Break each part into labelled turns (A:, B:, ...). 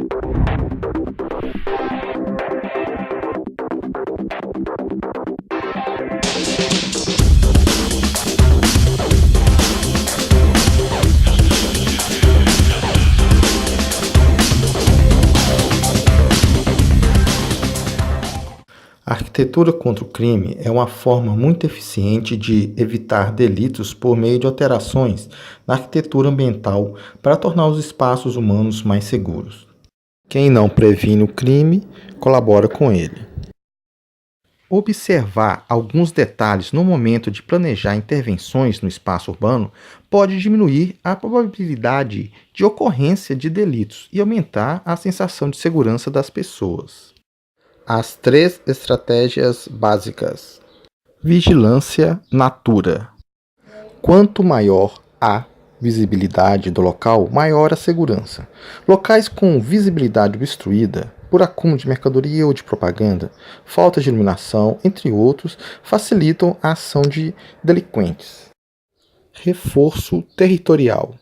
A: A arquitetura contra o crime é uma forma muito eficiente de evitar delitos por meio de alterações na arquitetura ambiental para tornar os espaços humanos mais seguros. Quem não previne o crime, colabora com ele. Observar alguns detalhes no momento de planejar intervenções no espaço urbano pode diminuir a probabilidade de ocorrência de delitos e aumentar a sensação de segurança das pessoas. As 3 estratégias básicas. Vigilância natura. Quanto maior a visibilidade do local, maior a segurança. Locais com visibilidade obstruída, por acúmulo de mercadoria ou de propaganda, falta de iluminação, entre outros, facilitam a ação de delinquentes. Reforço territorial.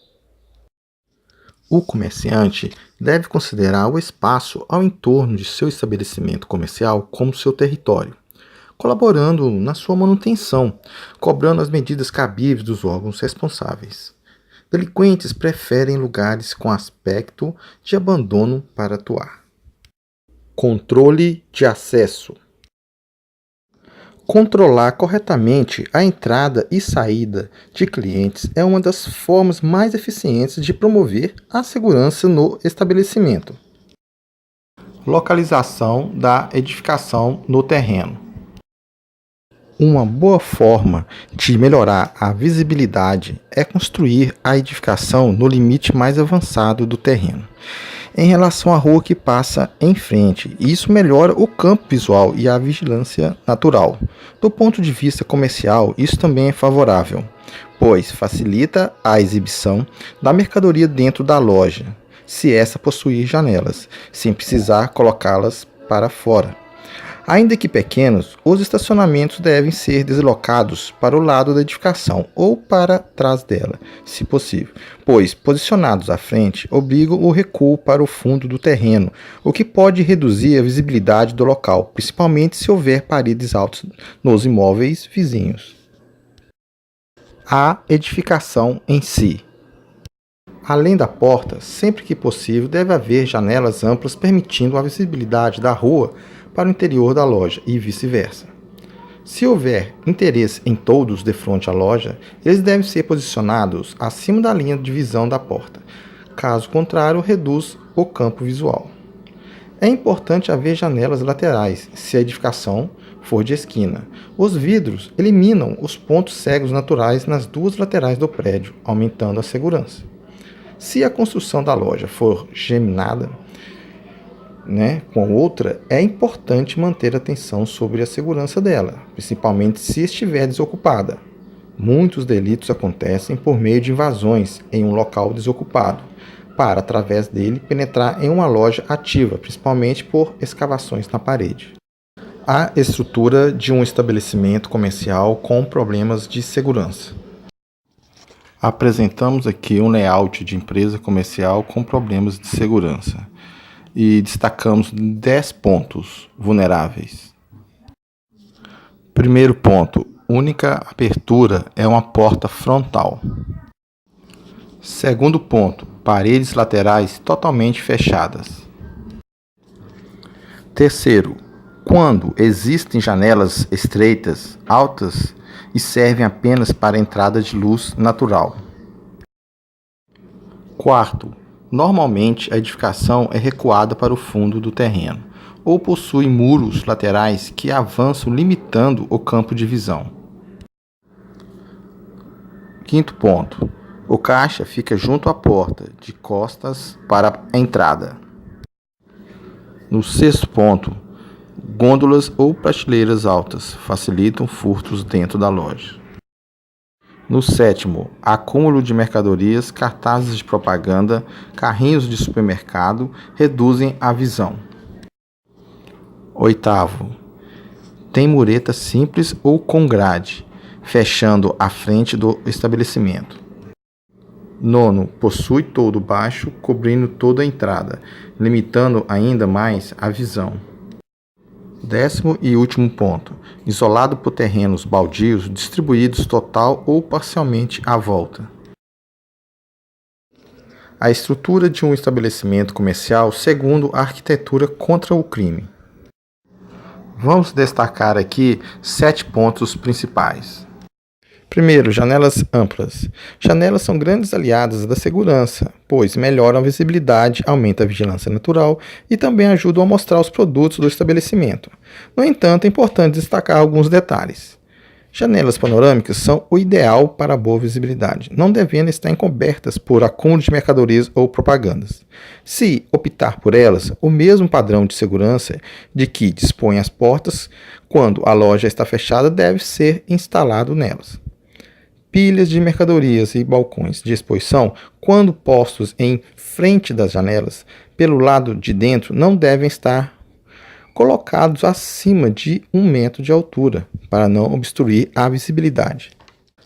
A: O comerciante deve considerar o espaço ao entorno de seu estabelecimento comercial como seu território, colaborando na sua manutenção, cobrando as medidas cabíveis dos órgãos responsáveis. Delinquentes preferem lugares com aspecto de abandono para atuar. Controle de acesso. Controlar corretamente a entrada e saída de clientes é uma das formas mais eficientes de promover a segurança no estabelecimento. Localização da edificação no terreno. Uma boa forma de melhorar a visibilidade é construir a edificação no limite mais avançado do terreno, em relação à rua que passa em frente. Isso melhora o campo visual e a vigilância natural. Do ponto de vista comercial, isso também é favorável, pois facilita a exibição da mercadoria dentro da loja, se essa possuir janelas, sem precisar colocá-las para fora. Ainda que pequenos, os estacionamentos devem ser deslocados para o lado da edificação ou para trás dela, se possível, pois, posicionados à frente, obrigam o recuo para o fundo do terreno, o que pode reduzir a visibilidade do local, principalmente se houver paredes altas nos imóveis vizinhos. A edificação em si. Além da porta, sempre que possível, deve haver janelas amplas permitindo a visibilidade da rua para o interior da loja e vice-versa. Se houver interesse em toldos de frente à loja, eles devem ser posicionados acima da linha de visão da porta. Caso contrário, reduz o campo visual. É importante haver janelas laterais, se a edificação for de esquina. Os vidros eliminam os pontos cegos naturais nas 2 laterais do prédio, aumentando a segurança. Se a construção da loja for geminada, com outra, é importante manter atenção sobre a segurança dela, principalmente se estiver desocupada. Muitos delitos acontecem por meio de invasões em um local desocupado, para, através dele, penetrar em uma loja ativa, principalmente por escavações na parede. A estrutura de um estabelecimento comercial com problemas de segurança. Apresentamos aqui um layout de empresa comercial com problemas de segurança. E destacamos 10 pontos vulneráveis. Primeiro ponto, única abertura é uma porta frontal. Segundo ponto, paredes laterais totalmente fechadas. Terceiro, quando existem janelas estreitas, altas e servem apenas para a entrada de luz natural. Quarto, normalmente, a edificação é recuada para o fundo do terreno, ou possui muros laterais que avançam limitando o campo de visão. Quinto ponto. O caixa fica junto à porta, de costas para a entrada. No sexto ponto, gôndolas ou prateleiras altas facilitam furtos dentro da loja. No sétimo, acúmulo de mercadorias, cartazes de propaganda, carrinhos de supermercado reduzem a visão. Oitavo, tem mureta simples ou com grade, fechando a frente do estabelecimento. Nono, possui toldo baixo, cobrindo toda a entrada, limitando ainda mais a visão. 10º e último ponto, isolado por terrenos baldios distribuídos total ou parcialmente à volta. A estrutura de um estabelecimento comercial segundo a arquitetura contra o crime. Vamos destacar aqui 7 pontos principais. Primeiro, janelas amplas. Janelas são grandes aliadas da segurança, pois melhoram a visibilidade, aumentam a vigilância natural e também ajudam a mostrar os produtos do estabelecimento. No entanto, é importante destacar alguns detalhes. Janelas panorâmicas são o ideal para a boa visibilidade, não devendo estar encobertas por acúmulo de mercadorias ou propagandas. Se optar por elas, o mesmo padrão de segurança de que dispõe as portas quando a loja está fechada deve ser instalado nelas. Pilhas de mercadorias e balcões de exposição, quando postos em frente das janelas, pelo lado de dentro, não devem estar colocados acima de 1 metro de altura, para não obstruir a visibilidade.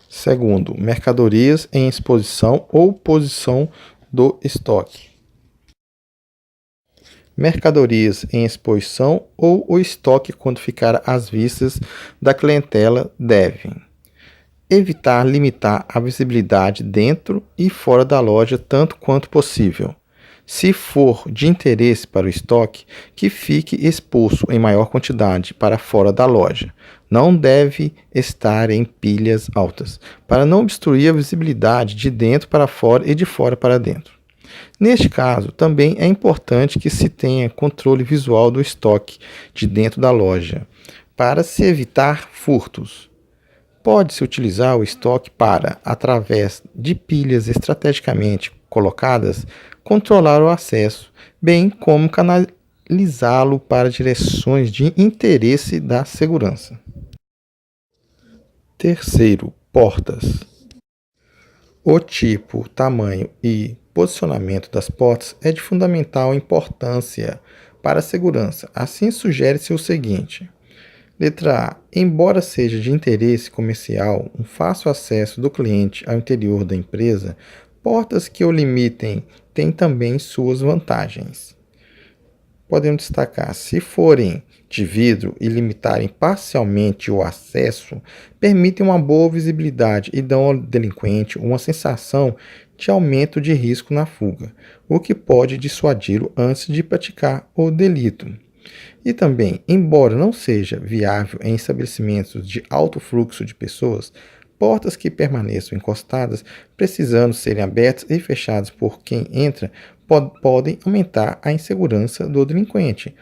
A: Segundo, mercadorias em exposição ou posição do estoque. Mercadorias em exposição ou o estoque quando ficar às vistas da clientela devem evitar limitar a visibilidade dentro e fora da loja tanto quanto possível. Se for de interesse para o estoque, que fique exposto em maior quantidade para fora da loja. Não deve estar em pilhas altas, para não obstruir a visibilidade de dentro para fora e de fora para dentro. Neste caso, também é importante que se tenha controle visual do estoque de dentro da loja, para se evitar furtos. Pode-se utilizar o estoque para, através de pilhas estrategicamente colocadas, controlar o acesso, bem como canalizá-lo para direções de interesse da segurança. Terceiro, portas. O tipo, tamanho e posicionamento das portas é de fundamental importância para a segurança. Assim, sugere-se o seguinte. Letra A. Embora seja de interesse comercial um fácil acesso do cliente ao interior da empresa, portas que o limitem têm também suas vantagens. Podemos destacar, se forem de vidro e limitarem parcialmente o acesso, permitem uma boa visibilidade e dão ao delinquente uma sensação de aumento de risco na fuga, o que pode dissuadi-lo antes de praticar o delito. E também, embora não seja viável em estabelecimentos de alto fluxo de pessoas, portas que permaneçam encostadas, precisando serem abertas e fechadas por quem entra, podem aumentar a insegurança do delinquente.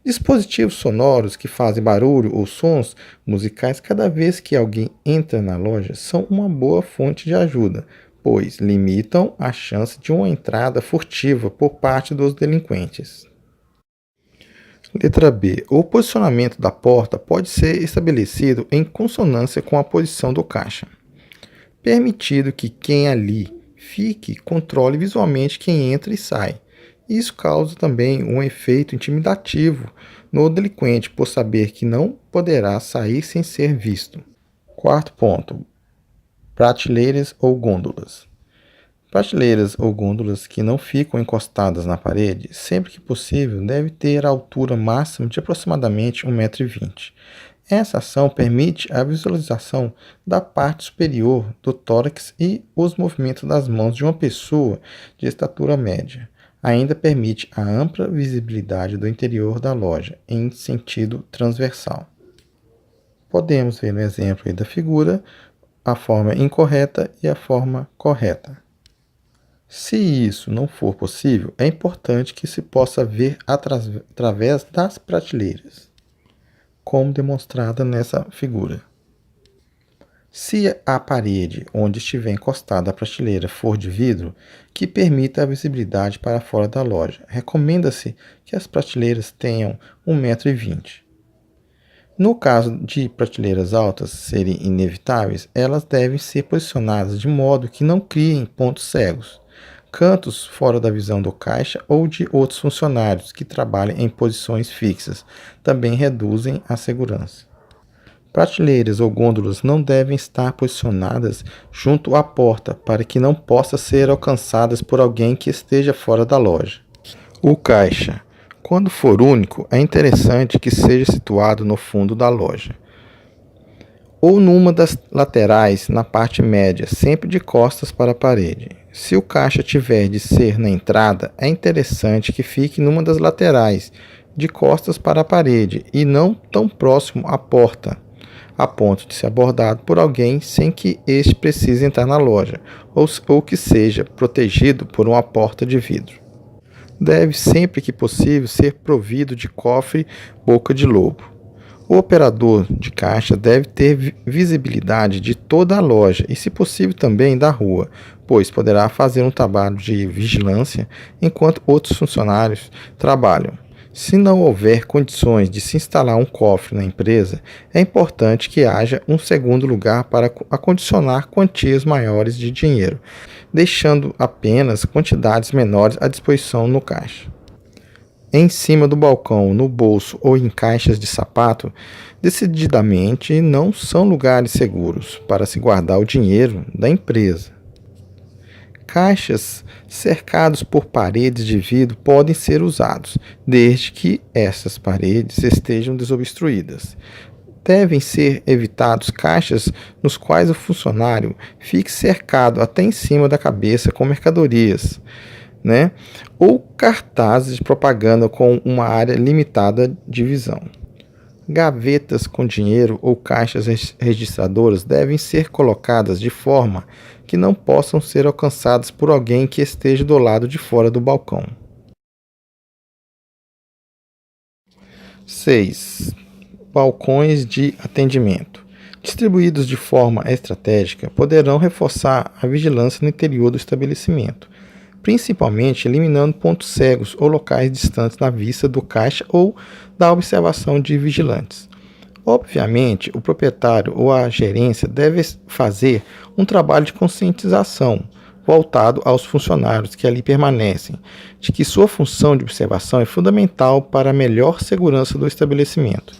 A: Dispositivos sonoros que fazem barulho ou sons musicais cada vez que alguém entra na loja são uma boa fonte de ajuda, pois limitam a chance de uma entrada furtiva por parte dos delinquentes. Letra B. O posicionamento da porta pode ser estabelecido em consonância com a posição do caixa, permitido que quem ali fique controle visualmente quem entra e sai. Isso causa também um efeito intimidativo no delinquente, por saber que não poderá sair sem ser visto. Quarto ponto. Prateleiras ou gôndolas. Prateleiras ou gôndolas que não ficam encostadas na parede, sempre que possível, deve ter a altura máxima de aproximadamente 1,20 m. Essa ação permite a visualização da parte superior do tórax e os movimentos das mãos de uma pessoa de estatura média. Ainda permite a ampla visibilidade do interior da loja em sentido transversal. Podemos ver no exemplo aí da figura a forma incorreta e a forma correta. Se isso não for possível, é importante que se possa ver através das prateleiras, como demonstrada nessa figura. Se a parede onde estiver encostada a prateleira for de vidro, que permita a visibilidade para fora da loja, recomenda-se que as prateleiras tenham 1,20 m. No caso de prateleiras altas serem inevitáveis, elas devem ser posicionadas de modo que não criem pontos cegos, cantos fora da visão do caixa ou de outros funcionários que trabalhem em posições fixas, também reduzem a segurança. Prateleiras ou gôndolas não devem estar posicionadas junto à porta para que não possam ser alcançadas por alguém que esteja fora da loja. O caixa, quando for único, é interessante que seja situado no fundo da loja ou numa das laterais na parte média, sempre de costas para a parede. Se o caixa tiver de ser na entrada, é interessante que fique numa das laterais, de costas para a parede e não tão próximo à porta, a ponto de ser abordado por alguém sem que este precise entrar na loja, ou que seja protegido por uma porta de vidro. Deve, sempre que possível, ser provido de cofre boca de lobo. O operador de caixa deve ter visibilidade de toda a loja e, se possível, também da rua, pois poderá fazer um trabalho de vigilância enquanto outros funcionários trabalham. Se não houver condições de se instalar um cofre na empresa, é importante que haja um segundo lugar para acondicionar quantias maiores de dinheiro, deixando apenas quantidades menores à disposição no caixa. Em cima do balcão, no bolso ou em caixas de sapato, decididamente não são lugares seguros para se guardar o dinheiro da empresa. Caixas cercados por paredes de vidro podem ser usados, desde que essas paredes estejam desobstruídas. Devem ser evitados caixas nos quais o funcionário fique cercado até em cima da cabeça com mercadorias, ou cartazes de propaganda com uma área limitada de visão. Gavetas com dinheiro ou caixas registradoras devem ser colocadas de forma que não possam ser alcançadas por alguém que esteja do lado de fora do balcão. 6. Balcões de atendimento. Distribuídos de forma estratégica, poderão reforçar a vigilância no interior do estabelecimento, principalmente eliminando pontos cegos ou locais distantes da vista do caixa ou da observação de vigilantes. Obviamente, o proprietário ou a gerência deve fazer um trabalho de conscientização voltado aos funcionários que ali permanecem, de que sua função de observação é fundamental para a melhor segurança do estabelecimento.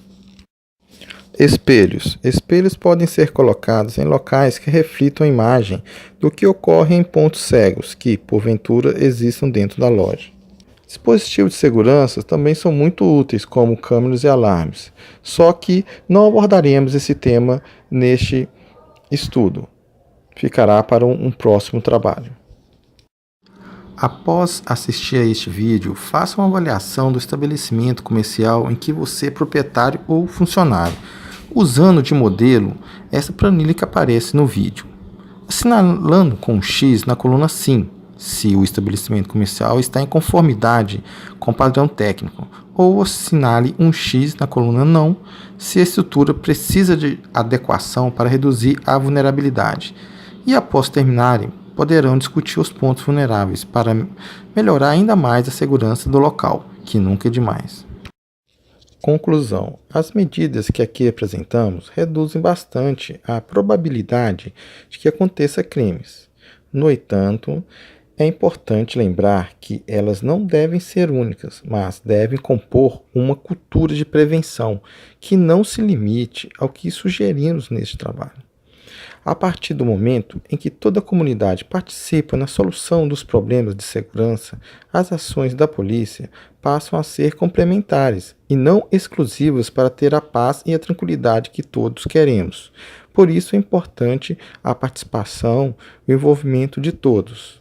A: Espelhos. Espelhos podem ser colocados em locais que reflitam a imagem do que ocorre em pontos cegos que, porventura, existam dentro da loja. Dispositivos de segurança também são muito úteis, como câmeras e alarmes, só que não abordaremos esse tema neste estudo. Ficará para um próximo trabalho. Após assistir a este vídeo, faça uma avaliação do estabelecimento comercial em que você é proprietário ou funcionário, usando de modelo essa planilha que aparece no vídeo, assinalando com um X na coluna Sim, se o estabelecimento comercial está em conformidade com o padrão técnico, ou assinale um X na coluna Não, se a estrutura precisa de adequação para reduzir a vulnerabilidade. E após terminarem, poderão discutir os pontos vulneráveis para melhorar ainda mais a segurança do local, que nunca é demais. Conclusão. As medidas que aqui apresentamos reduzem bastante a probabilidade de que aconteça crimes. No entanto, é importante lembrar que elas não devem ser únicas, mas devem compor uma cultura de prevenção que não se limite ao que sugerimos neste trabalho. A partir do momento em que toda a comunidade participa na solução dos problemas de segurança, as ações da polícia passam a ser complementares e não exclusivas para ter a paz e a tranquilidade que todos queremos. Por isso é importante a participação e o envolvimento de todos.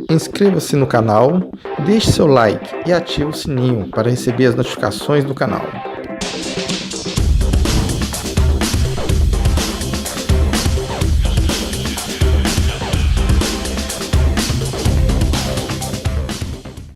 A: Inscreva-se no canal, deixe seu like e ative o sininho para receber as notificações do canal.